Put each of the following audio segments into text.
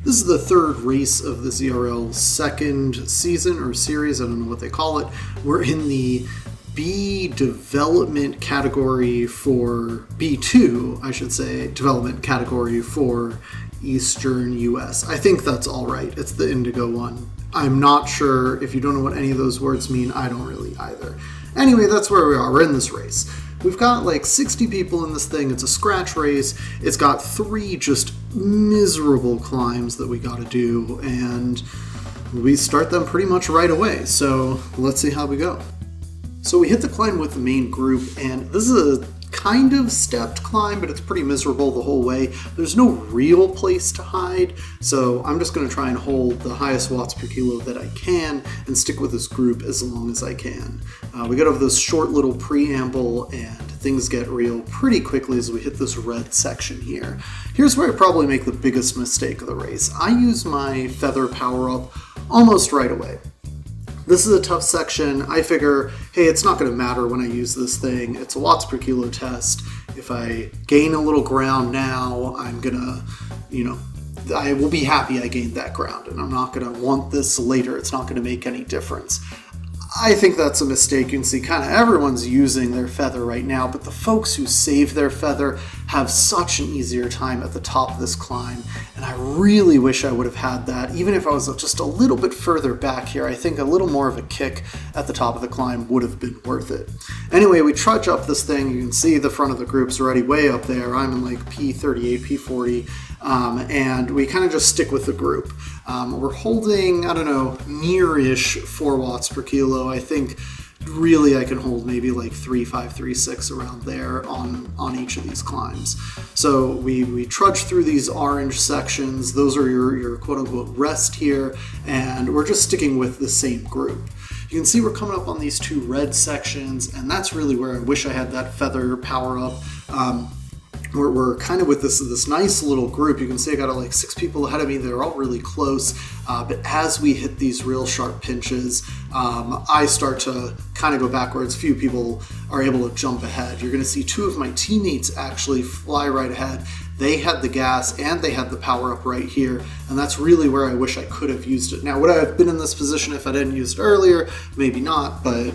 This is the third race of the ZRL second season or series, I don't know what they call it. We're in the B development category for B2, I should say, development category for Eastern US. I think that's all right. It's the Indigo one. I'm not sure. If you don't know what any of those words mean, I don't really either. Anyway, that's where we are. We're in this race. We've got like 60 people in this thing. It's a scratch race. It's got 3 just miserable climbs that we got to do, and we start them pretty much right away. So let's see how we go. So we hit the climb with the main group, and this is a kind of stepped climb, but it's pretty miserable the whole way. There's no real place to hide, so I'm just going to try and hold the highest watts per kilo that I can and stick with this group as long as I can. We get over this short little preamble, and things get real pretty quickly as we hit this red section here. Here's where I probably make the biggest mistake of the race. I use my feather power-up almost right away. This is a tough section. I figure, hey, it's not going to matter when I use this thing. It's a watts per kilo test. If I gain a little ground now, I'm going to, I will be happy I gained that ground, and I'm not going to want this later. It's not going to make any difference. I think that's a mistake. You can see kind of everyone's using their feather right now, but the folks who save their feather have such an easier time at the top of this climb, and I really wish I would have had that. Even if I was just a little bit further back here, I think a little more of a kick at the top of the climb would have been worth it. Anyway, we trudge up this thing. You can see the front of the group's already way up there. I'm in like P38, P40, and we kind of just stick with the group. We're holding, I don't know, near-ish 4 watts per kilo. I think really I can hold maybe like 3.5, 3.6 around there on each of these climbs. So we trudge through these orange sections. Those are your quote-unquote rest here, and we're just sticking with the same group. You can see we're coming up on these 2 red sections, and that's really where I wish I had that feather power-up. We're kind of with this nice little group. You can see I got like 6 people ahead of me. They're all really close. But as we hit these real sharp pinches, I start to kind of go backwards. Few people are able to jump ahead. You're going to see 2 of my teammates actually fly right ahead. They had the gas and they had the power up right here, and that's really where I wish I could have used it. Now, would I have been in this position if I didn't use it earlier? Maybe not, but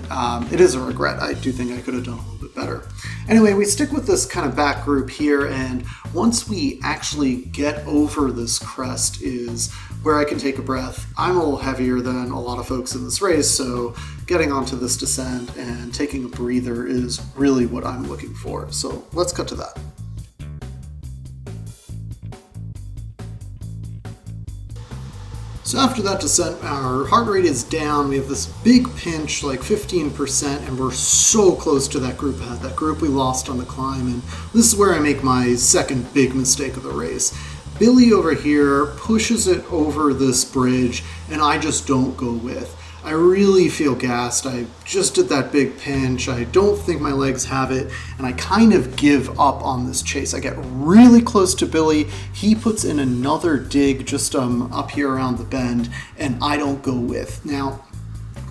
it is a regret. I do think I could have done a little bit better. Anyway, we stick with this kind of back group here, and once we actually get over this crest is where I can take a breath. I'm a little heavier than a lot of folks in this race, so getting onto this descent and taking a breather is really what I'm looking for. So let's cut to that. So after that descent, our heart rate is down. We have this big pinch, like 15%, and we're so close to that group ahead. That group we lost on the climb, and this is where I make my second big mistake of the race. Billy over here pushes it over this bridge, and I just don't go with. I really feel gassed. I just did that big pinch. I don't think my legs have it, and I kind of give up on this chase. I get really close to Billy. He puts in another dig just up here around the bend, and I don't go with. Now,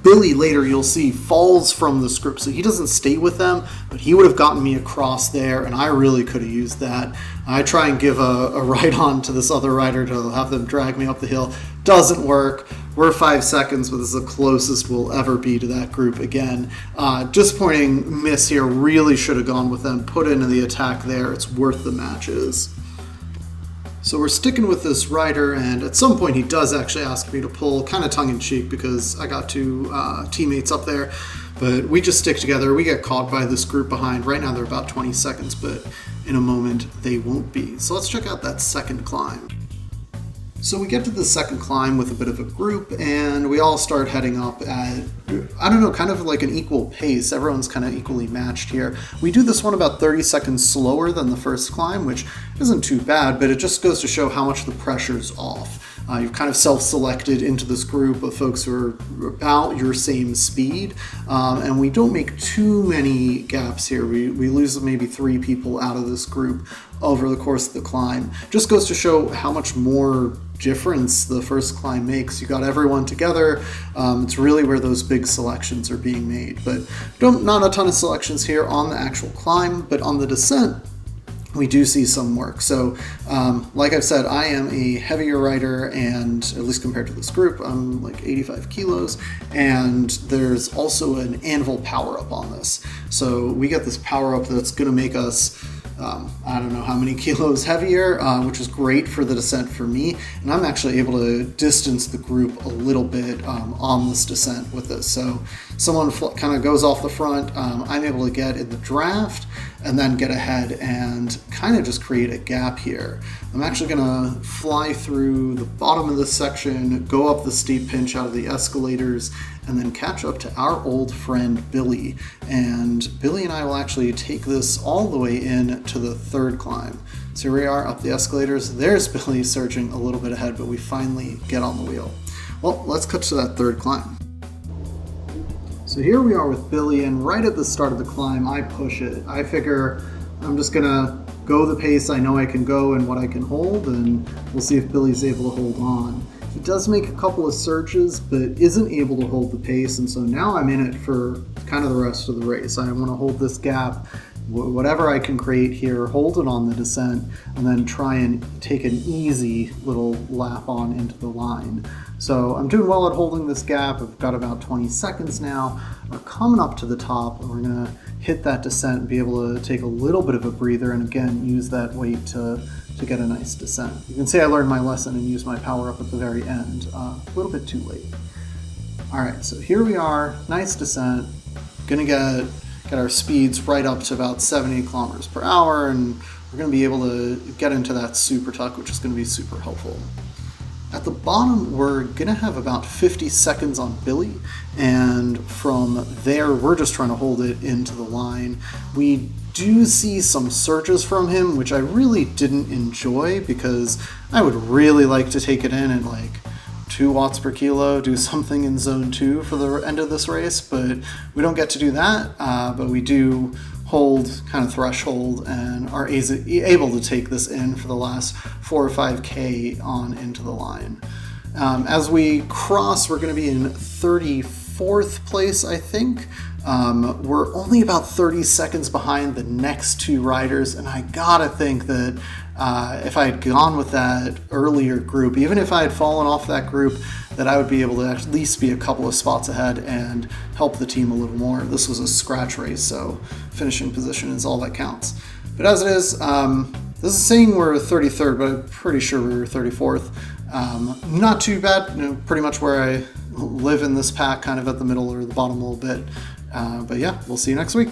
Billy later, you'll see, falls from this group, so he doesn't stay with them, but he would have gotten me across there, and I really could have used that. I try and give a ride on to this other rider to have them drag me up the hill. Doesn't work. We're 5 seconds, but this is the closest we'll ever be to that group again. Disappointing miss here. Really should have gone with them. Put into the attack there. It's worth the matches. So we're sticking with this rider, and at some point he does actually ask me to pull, kind of tongue-in-cheek because I got 2 teammates up there. But we just stick together. We get caught by this group behind. Right now they're about 20 seconds, but in a moment they won't be. So let's check out that second climb. So we get to the second climb with a bit of a group, and we all start heading up at, I don't know, kind of like an equal pace. Everyone's kind of equally matched here. We do this one about 30 seconds slower than the first climb, which isn't too bad, but it just goes to show how much the pressure's off. You've kind of self-selected into this group of folks who are about your same speed, and we don't make too many gaps here. We lose maybe 3 people out of this group over the course of the climb. Just goes to show how much more difference the first climb makes. You got everyone together. It's really where those big selections are being made. But not a ton of selections here on the actual climb, but on the descent, we do see some work. So like I've said, I am a heavier rider, and at least compared to this group, I'm like 85 kilos, and there's also an anvil power up on this. So we get this power up that's going to make us I don't know how many kilos heavier, which is great for the descent for me. And I'm actually able to distance the group a little bit on this descent with this. So someone kind of goes off the front, I'm able to get in the draft and then get ahead and kind of just create a gap here. I'm actually going to fly through the bottom of this section, go up the steep pinch out of the escalators, and then catch up to our old friend Billy. And Billy and I will actually take this all the way in to the third climb. So here we are up the escalators. There's Billy surging a little bit ahead, but we finally get on the wheel. Well, let's cut to that third climb. So here we are with Billy, and right at the start of the climb, I push it. I figure I'm just gonna go the pace I know I can go and what I can hold, and we'll see if Billy's able to hold on. He does make a couple of surges, but isn't able to hold the pace, and so now I'm in it for kind of the rest of the race. I want to hold this gap, whatever I can create here, hold it on the descent, and then try and take an easy little lap on into the line. So I'm doing well at holding this gap. I've got about 20 seconds now. We're coming up to the top, and we're gonna hit that descent and be able to take a little bit of a breather, and again, use that weight to get a nice descent. You can see I learned my lesson and used my power up at the very end. A little bit too late. All right, so here we are, nice descent. Gonna get our speeds right up to about 70 kilometers per hour, and we're gonna be able to get into that super tuck, which is gonna be super helpful. At the bottom, we're gonna have about 50 seconds on Billy, and from there, we're just trying to hold it into the line. We do see some surges from him, which I really didn't enjoy, because I would really like to take it in at like 2 watts per kilo, do something in zone 2 for the end of this race, but we don't get to do that, but we do hold kind of threshold and are able to take this in for the last 4 or 5K on into the line. As we cross, we're going to be in 34th place, I think. We're only about 30 seconds behind the next 2 riders, and I gotta think that if I had gone with that earlier group, even if I had fallen off that group, that I would be able to at least be a couple of spots ahead and help the team a little more. This was a scratch race, so finishing position is all that counts. But as it is, this is saying we're 33rd, but I'm pretty sure we were 34th. Not too bad, pretty much where I live in this pack, kind of at the middle or the bottom a little bit. But yeah, we'll see you next week.